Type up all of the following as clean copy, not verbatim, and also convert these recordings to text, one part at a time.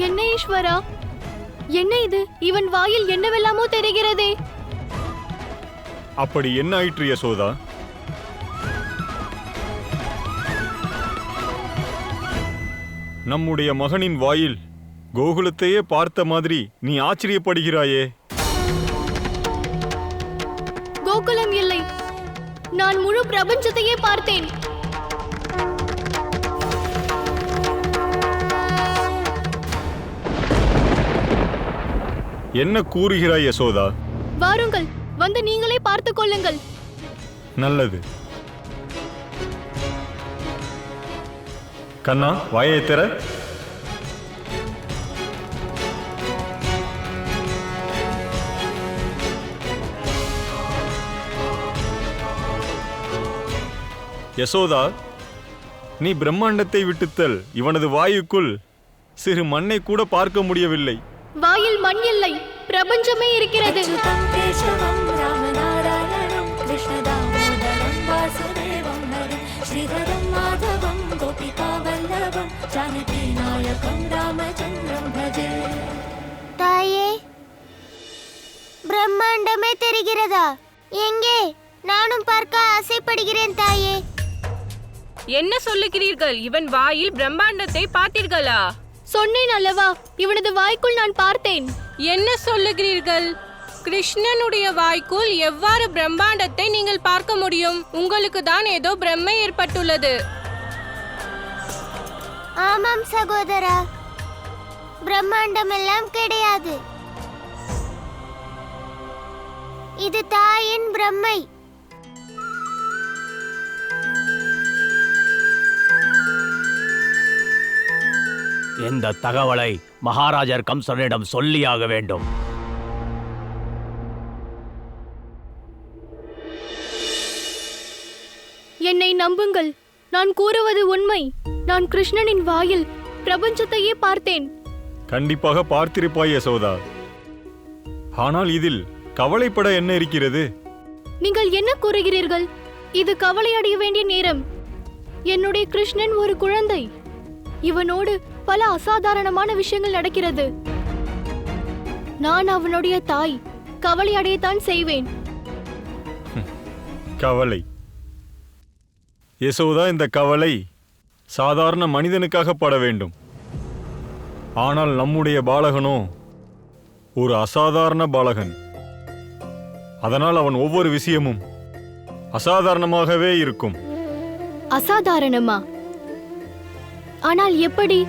என்ன ஈஸ்வரா, என்ன இது? இவன் வாயில் என்னவெல்லாமோ தெரிகிறதே. அப்படி என்ன ஆயிற்று யசோதா? நம்முடைய மகனின் வாயில் கோகுலத்தையே பார்த்த மாதிரி நீ ஆச்சரியப்படுகிறாயே. கோகுலம் இல்லை, நான் முழு பிரபஞ்சத்தையே பார்த்தேன். என்ன கூறுகிறாய் யசோதா? வாருங்கள், வந்து நீங்களே பார்த்துக் கொள்ளுங்கள். நல்லது. கண்ணா, வாயை திற. யசோதா, நீ பிரம்மாண்டத்தை விட்டுத்தல். இவனது வாயுக்குள் சிறு மண்ணை கூட பார்க்க முடியவில்லை. வாயில் மண் இல்லை, பிரபஞ்சமே இருக்கிறது. தாயே, பிரம்மாண்டமே தெரிகிறதா? எங்கே? நானும் பார்க்க ஆசைப்படுகிறேன் தாயே. என்ன சொல்லுகிறீர்கள்? இவன் வாயில் பிரம்மாண்டத்தை பார்த்தீர்களா? சொன்னேன் அல்லவா, இவனது வாய்க்குள் நான் பார்த்தேன். என்ன சொல்லுகிறீர்கள்? கிருஷ்ணனுடைய வாய்க்குள் எவ்வாறு பிரம்மாண்டத்தை நீங்கள் பார்க்க முடியும்? உங்களுக்கு தான் ஏதோ பிரம்மை ஏற்பட்டுள்ளது. ஆமாம் சகோதரா, பிரம்மாண்டம் எல்லாம் கிடையாது. இது தாயின் பிரம்மை. இந்த தகவலை மகாராஜர் கம்சனிடம் சொல்லியாக வேண்டும். என்னை நம்புங்கள், நான் கூறுவது உண்மை. நான் கிருஷ்ணனின் வாயில் பிரபஞ்சத்தையே பார்த்தேன். கண்டிப்பாக பார்த்திருப்பாய் யசோதா. ஆனால் இதில் கவலைப்பட என்ன இருக்கிறது? நீங்கள் என்ன கூறுகிறீர்கள்? இது கவலை அடைய வேண்டிய நேரம். என்னுடைய கிருஷ்ணன் ஒரு குழந்தை. இவனோடு பல அசாதாரணமான விஷயங்கள் நடக்கிறது. நான் அவனுடைய தாய். கவலை அடையத்தான் செய்வேன். கவலை? யசோதா, இந்த கவலை சாதாரண மனிதனுக்காக பட வேண்டும். ஆனால் நம்முடைய பாலகனோ ஒரு அசாதாரண பாலகன். அதனால் அவன் ஒவ்வொரு விஷயமும் அசாதாரணமாகவே இருக்கும். அசாதாரணமா? ஆனால் எப்படி?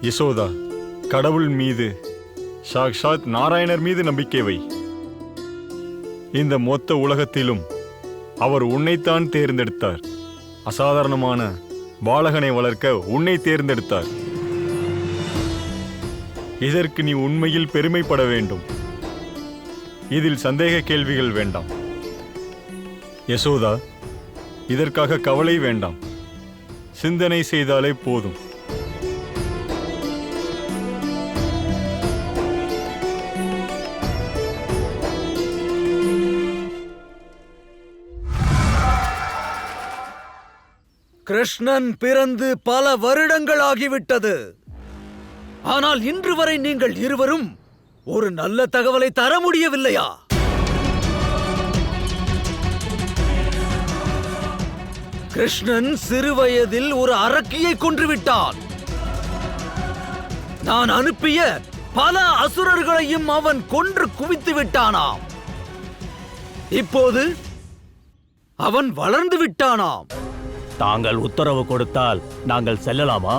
யசோதா, கடவுள் மீது, சாக்ஷாத் நாராயணர் மீது நம்பிக்கை வை. இந்த மொத்த உலகத்திலும் அவர் உன்னைத்தான் தேர்ந்தெடுத்தார். அசாதாரணமான பாலகனை வளர்க்க உன்னை தேர்ந்தெடுத்தார். இதற்கு நீ உண்மையில் பெருமைப்பட வேண்டும். இதில் சந்தேக கேள்விகள் வேண்டாம். யசோதா, இதற்காக கவலை வேண்டாம். சிந்தனை செய்தாலே போதும். கிருஷ்ணன் பிறந்து பல வருடங்கள் ஆகிவிட்டது. ஆனால் இன்று வரை நீங்கள் இருவரும் ஒரு நல்ல தகவலை தர முடியவில்லையா? கிருஷ்ணன் சிறுவயதில் ஒரு அரக்கியை கொன்றுவிட்டான். நான் அனுப்பிய பல அசுரர்களையும் அவன் கொன்று குவித்து விட்டானாம். இப்போது அவன் வளர்ந்து விட்டானாம். தாங்கள் உத்தரவு கொடுத்தால் நாங்கள் செல்லலாமா?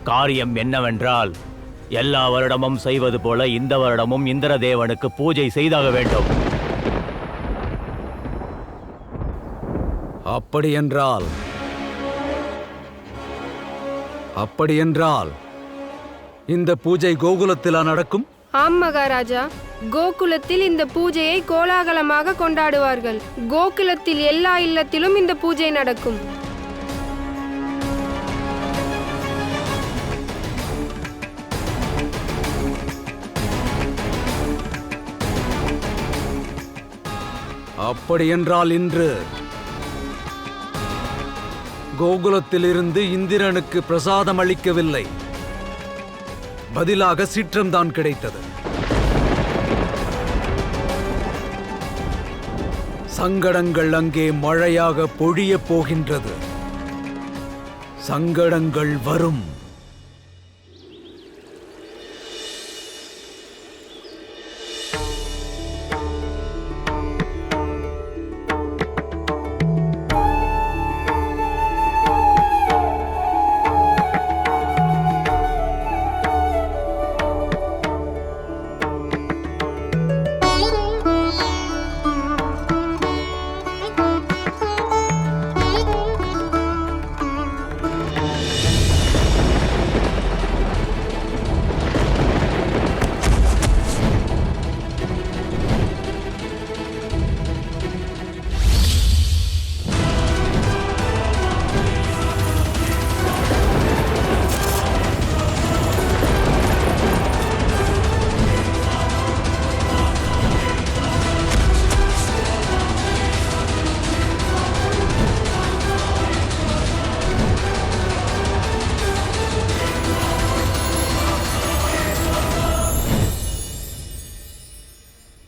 காரியம் என்னவென்றால், எல்லா வருடமும் செய்வது போல இந்த வருடமும் இந்திரதேவனுக்கு பூஜை செய்தாக வேண்டும். அப்படியென்றால் இந்த பூஜை கோகுலத்திலா நடக்கும்? ஆம் மகாராஜா, கோகுலத்தில் இந்த பூஜையை கோலாகலமாக கொண்டாடுவார்கள். கோகுலத்தில் எல்லா இல்லத்திலும் இந்த பூஜை நடக்கும். அப்படியென்றால் இன்று கோகுலத்திலிருந்து இந்திரனுக்கு பிரசாதம் அளிக்கவில்லை, பதிலாக சீற்றம்தான் கிடைத்தது. சங்கடங்கள் அங்கே மழையாக பொழியப் போகின்றது. சங்கடங்கள் வரும்.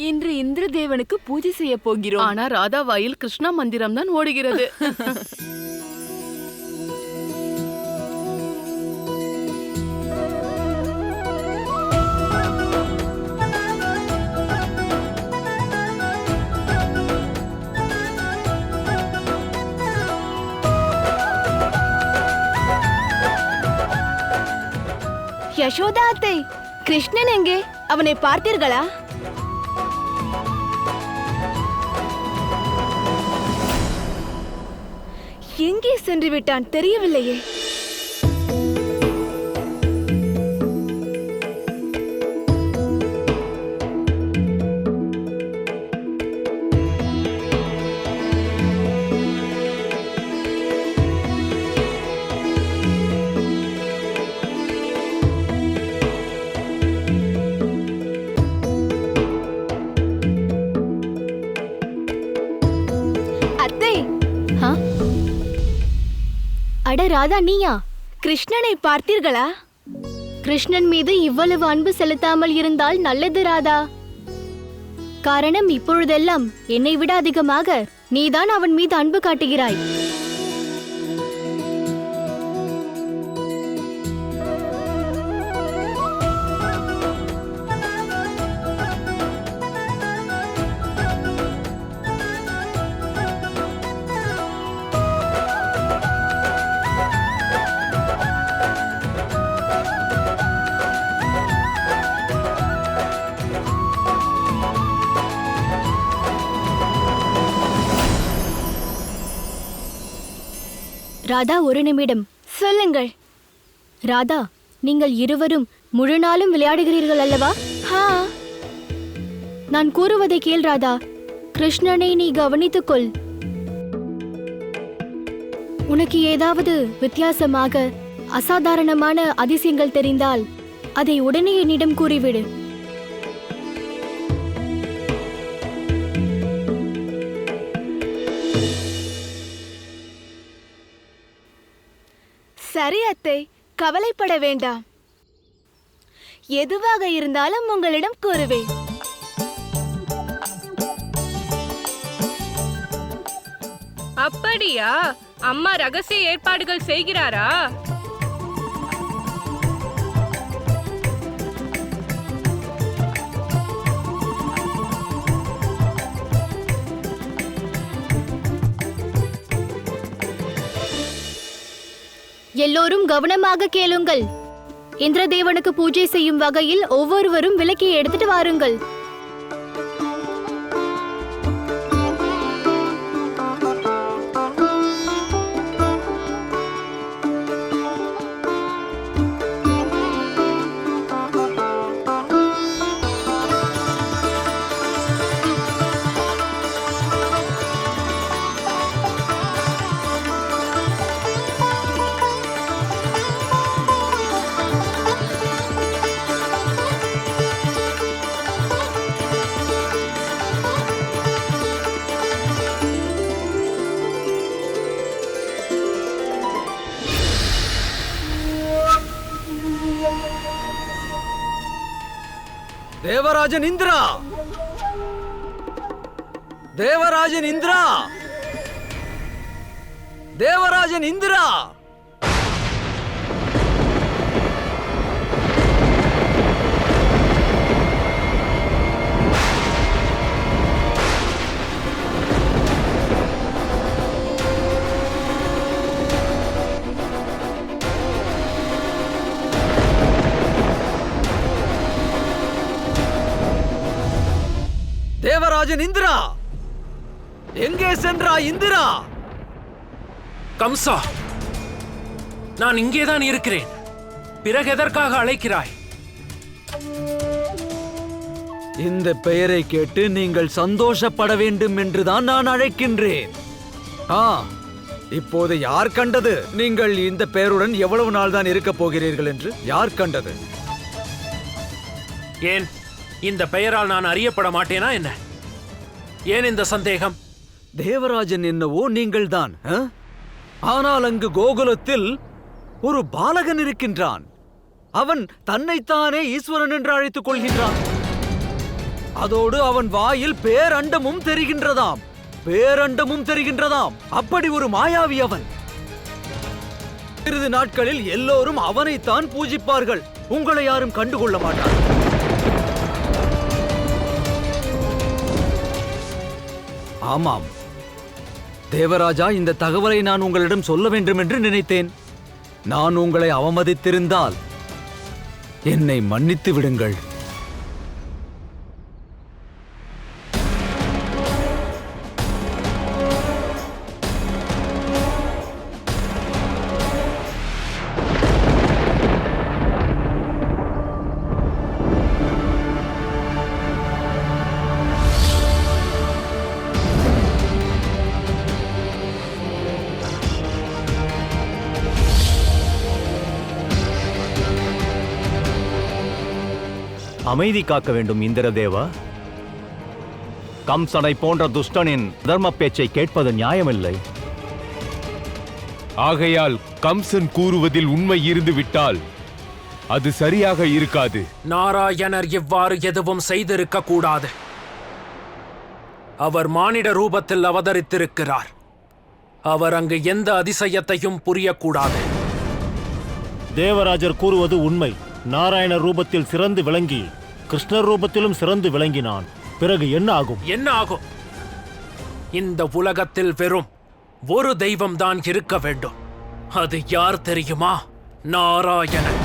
இன்று இந்திரதேவனுக்கு பூஜை செய்ய போகிறோம். ஆனா ராதா வாயில் கிருஷ்ணா மந்திரம் தான் ஓடுகிறது. யசோதா அத்தை, கிருஷ்ணன் எங்கே? அவனை பார்த்தீர்களா? எங்கே சென்று விட்டான் தெரியவில்லையே. அத்தை, அட ராதா, நீயா? கிருஷ்ணனை பார்த்தீர்களா? கிருஷ்ணன் மீது இவ்வளவு அன்பு செலுத்தாமல் இருந்தால் நல்லது ராதா. காரணம் இப்பொழுதெல்லாம் என்னை விட அதிகமாக நீதான் அவன் மீது அன்பு காட்டுகிறாய். ராதா, ஒரு நிமிடம் சொல்லுங்கள். ராதா, நீங்கள் இருவரும் முழு நாளும் விளையாடுகிறீர்கள் அல்லவா? நான் கூறுவதை கேள் ராதா. கிருஷ்ணனை நீ கவனித்துக்கொள். உனக்கு ஏதாவது வித்தியாசமாக அசாதாரணமான அதிசயங்கள் தெரிந்தால் அதை உடனே என்னிடம் கூறிவிடு. சரி அத்தை, கவலைப்பட வேண்டாம். எதுவாக இருந்தாலும் உங்களிடம் கூறுவேன். அப்படியா? அம்மா ரகசிய ஏற்பாடுகள் செய்கிறாரா? எல்லோரும் கவனமாக கேளுங்கள். இந்திரதேவனுக்கு பூஜை செய்யும் வகையில் ஒவ்வொருவரும் விளக்கை எடுத்துட்டு வாருங்கள். தேவராஜன் இந்திரா! தேவராஜன் இந்திரா! தேவராஜன் இந்திரா! தேவராஜன் இந்திரா! எங்கே சென்றாய் இந்திரா? கம்சா, நான் இங்கேதான் இருக்கிறேன். பிறகு எதற்காக அழைக்கிறாய்? இந்த பெயரை கேட்டு நீங்கள் சந்தோஷப்பட வேண்டும் என்றுதான் நான் அழைக்கின்றேன். இப்போது யார் கண்டது நீங்கள் இந்த பெயருடன் எவ்வளவு நாள் தான் இருக்க போகிறீர்கள் என்று? யார் கண்டது? ஏன் இந்த பெயரால் நான் அறியப்பட மாட்டேனா என்ன? ஏன் இந்த சந்தேகம்? தேவராஜன் என்னவோ நீங்கள்தான். ஆனால் அங்கு கோகுலத்தில் ஒரு பாலகன் இருக்கின்றான். அவன் தன்னைத்தானே ஈஸ்வரன் என்று அழைத்துக் கொள்கின்றான். அதோடு அவன் வாயில் பேரண்டமும் தெரிகின்றதாம். பேரண்டமும் தெரிகின்றதாம். அப்படி ஒரு மாயாவி அவன். சிறிது நாட்களில் எல்லோரும் அவனைத்தான் பூஜிப்பார்கள். உங்களை யாரும் கண்டுகொள்ள மாட்டார். ஆமாம் தேவராஜா, இந்த தகவலை நான் உங்களிடம் சொல்ல வேண்டும் என்று நினைத்தேன். நான் உங்களை அவமதித்திருந்தால் என்னை மன்னித்து விடுங்கள். அமைதி காக்க வேண்டும் இந்திரதேவா. கம்சனை போன்ற துஷ்டனின் தர்ம பேச்சை கேட்பது நியாயமில்லை. ஆகையால் கம்சன் கூறுவதில் உண்மை இருந்து விட்டால் அது சரியாக இருக்காது. நாராயணர் இவ்வாறு எதுவும் செய்திருக்க கூடாது. அவர் மானிட ரூபத்தில் அவதரித்திருக்கிறார். அவர் அங்கு எந்த அதிசயத்தையும் புரியக்கூடாது. தேவராஜர் கூறுவது உண்மை. நாராயண ரூபத்தில் சிறந்து விளங்கி கிருஷ்ணர் ரூபத்திலும் சிறந்து விளங்கினான். பிறகு என்ன ஆகும்? என்ன ஆகும்? இந்த உலகத்தில் வெறும் ஒரு தெய்வம் தான் இருக்க வேண்டும். அது யார் தெரியுமா? நாராயணன்.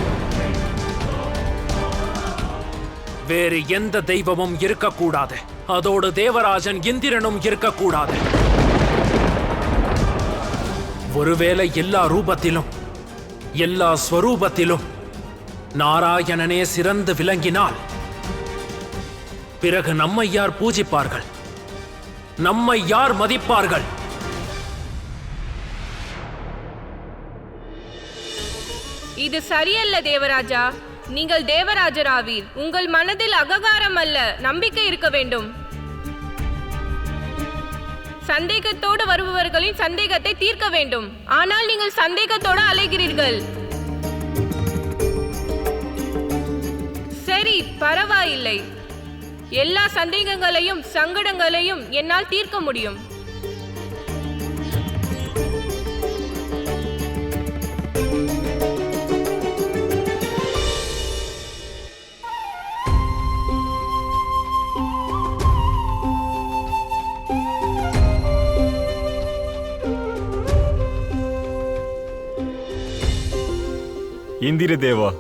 வேறு எந்த தெய்வமும் இருக்கக்கூடாது. அதோடு தேவராஜன் இந்திரனும் இருக்கக்கூடாது. ஒருவேளை எல்லா ரூபத்திலும் எல்லா ஸ்வரூபத்திலும் நாராயணனே சிறந்து விளங்கினால் பிறகு நம்மை யார் பூஜிப்பார்கள்? நம்மை யார் மதிப்பார்கள்? இது சரியல்ல தேவராஜா. நீங்கள் தேவராஜராவீர். உங்கள் மனதில் அகங்காரம் அல்ல, நம்பிக்கை இருக்க வேண்டும். சந்தேகத்தோடு வருபவர்களின் சந்தேகத்தை தீர்க்க வேண்டும். ஆனால் நீங்கள் சந்தேகத்தோடு அலைகிறீர்கள். சரி, பரவாயில்லை. எல்லா சந்தேகங்களையும் சங்கடங்களையும் என்னால் தீர்க்க முடியும். இந்திர தேவா,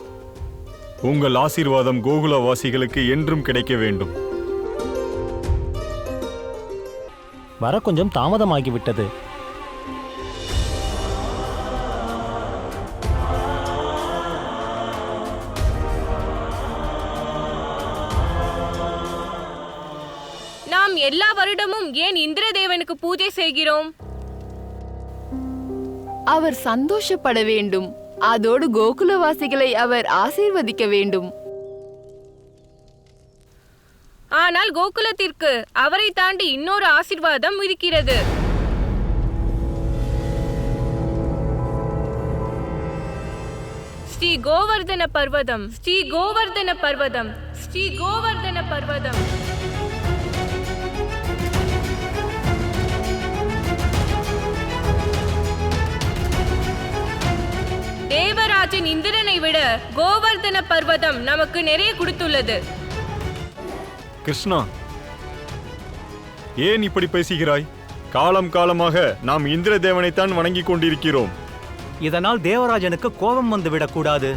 உங்கள் ஆசீர்வாதம் கோகுலவாசிகளுக்கு என்றும் கிடைக்க வேண்டும். வர கொஞ்சம் தாமதமாகிவிட்டது. நாம் எல்லா வருடமும் ஏன் இந்திரதேவனுக்கு பூஜை செய்கிறோம்? அவர் சந்தோஷப்பட வேண்டும். அதோடு கோகுலவாசிகளை அவர் ஆசீர்வதிக்க வேண்டும். ஆனால் கோகுலத்திற்கு அவரை தாண்டி இன்னொரு ஆசீர்வாதம் இருக்கிறது. ஸ்ரீ கோவர்தன பர்வதம், ஸ்ரீ கோவர்தன பர்வதம், ஸ்ரீ கோவர்தன பர்வதம். தேவராஜன் இந்திரனை விட கோவர்தன பர்வதம் நமக்கு நிறைய கொடுத்துள்ளது. கிருஷ்ணா, ஏன் இப்படி பேசுகிறாய்? காலம் காலமாக நாம் இந்திர தேவனைத்தான் வணங்கிக் கொண்டிருக்கிறோம். இதனால் தேவராஜனுக்கு கோபம் வந்து விடக்கூடாது.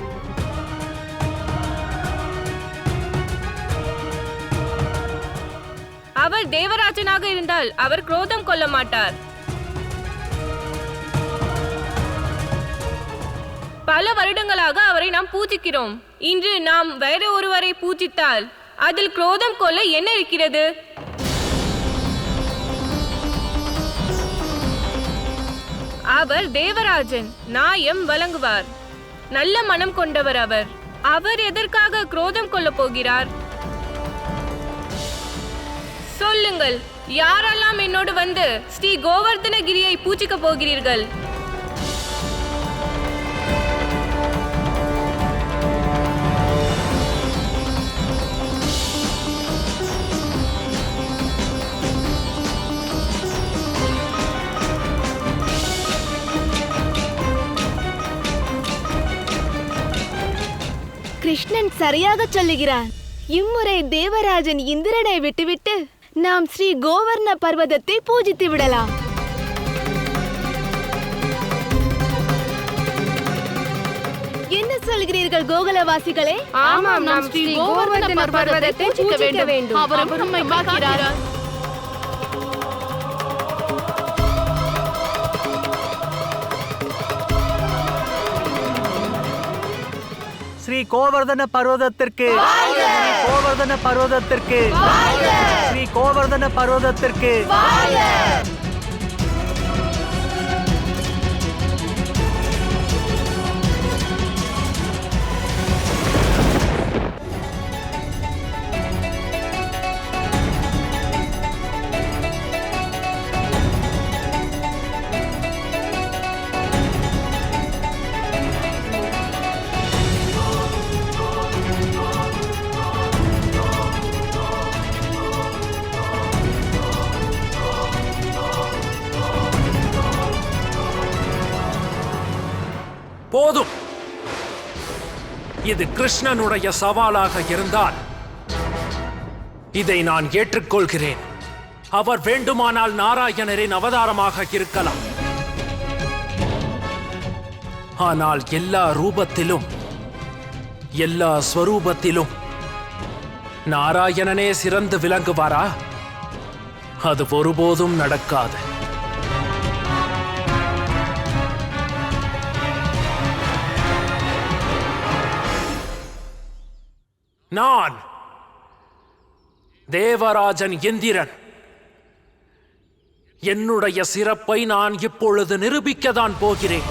அவர் தேவராஜனாக இருந்தால் அவர் குரோதம் கொள்ள மாட்டார். பல வருடங்களாக அவரை நாம் பூஜிக்கிறோம். இன்று நாம் வேற ஒருவரை பூஜித்தால் அதில் குரோதம் கொள்ள என்ன இருக்கிறது? அவர் தேவராஜன், நியாயம் வழங்குவார், நல்ல மனம் கொண்டவர். அவர் எதற்காக குரோதம் கொள்ள போகிறார்? சொல்லுங்கள், யாரெல்லாம் என்னோடு வந்து ஸ்ரீ கோவர்தனகிரியை பூஜிக்க போகிறீர்கள்? கிருஷ்ணன் சரியாக சொல்லுகிறான். இம்முறை தேவராஜன் இந்திரனை விட்டுவிட்டு நாம் ஸ்ரீ கோவர்ண பர்வதத்தை பூஜித்து விடலாம். என்ன சொல்கிறீர்கள் கோகுலவாசிகளே? ஆமாம், நாம் ஸ்ரீ கோவர்தன பர்வதத்தை பூஜிக்க வேண்டும். அவர் நம்மை காக்கிறார். ஸ்ரீ கோவர்தன பர்வதத்திற்கு, கோவர்தன பர்வதத்திற்கு, ஸ்ரீ கோவர்தன பர்வதத்திற்கு. போதும். இது கிருஷ்ணனுடைய சவாலாக இருந்தால் இதை நான் ஏற்றுக்கொள்கிறேன். அவர் வேண்டுமானால் நாராயணரின் அவதாரமாக இருக்கலாம். ஆனால் எல்லா ரூபத்திலும், எல்லா ஸ்வரூபத்திலும் நாராயணனே சிறந்து விளங்குவாரா? அது ஒருபோதும் நடக்காது. நான் தேவராஜன் இந்திரன். என்னுடைய சிறப்பை நான் இப்பொழுது நிரூபிக்கத்தான் போகிறேன்.